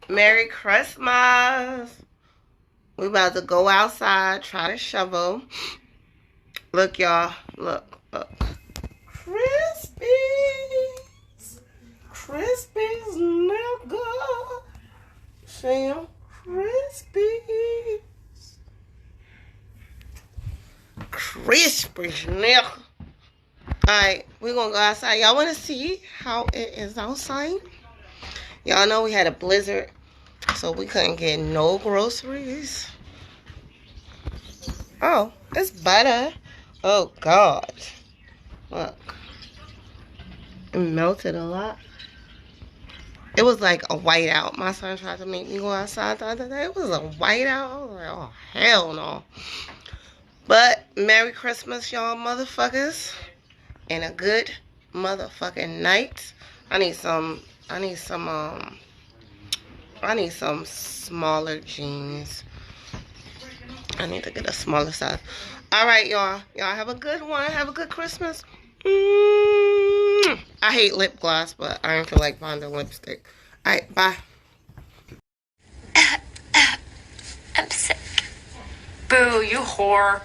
Merry Christmas. We about to go outside, try to shovel. Look, y'all. Look, look. Crispies. Crispies, nigga. See 'em? Crispies. Crispies, nigga. Alright, we're gonna go outside. Y'all wanna see how it is outside? Y'all know we had a blizzard, so we couldn't get no groceries. Oh, it's butter. Oh, God. Look. It melted a lot. It was like a whiteout. My son tried to make me go outside the other day. It was a whiteout. I was like, oh, hell no. But Merry Christmas, y'all motherfuckers. And a good motherfucking night. I need some smaller jeans. I need to get a smaller size. All right, y'all. Y'all have a good one. Have a good Christmas. I hate lip gloss, but I don't feel like buying the lipstick. All right, bye. I'm sick. Boo, you whore.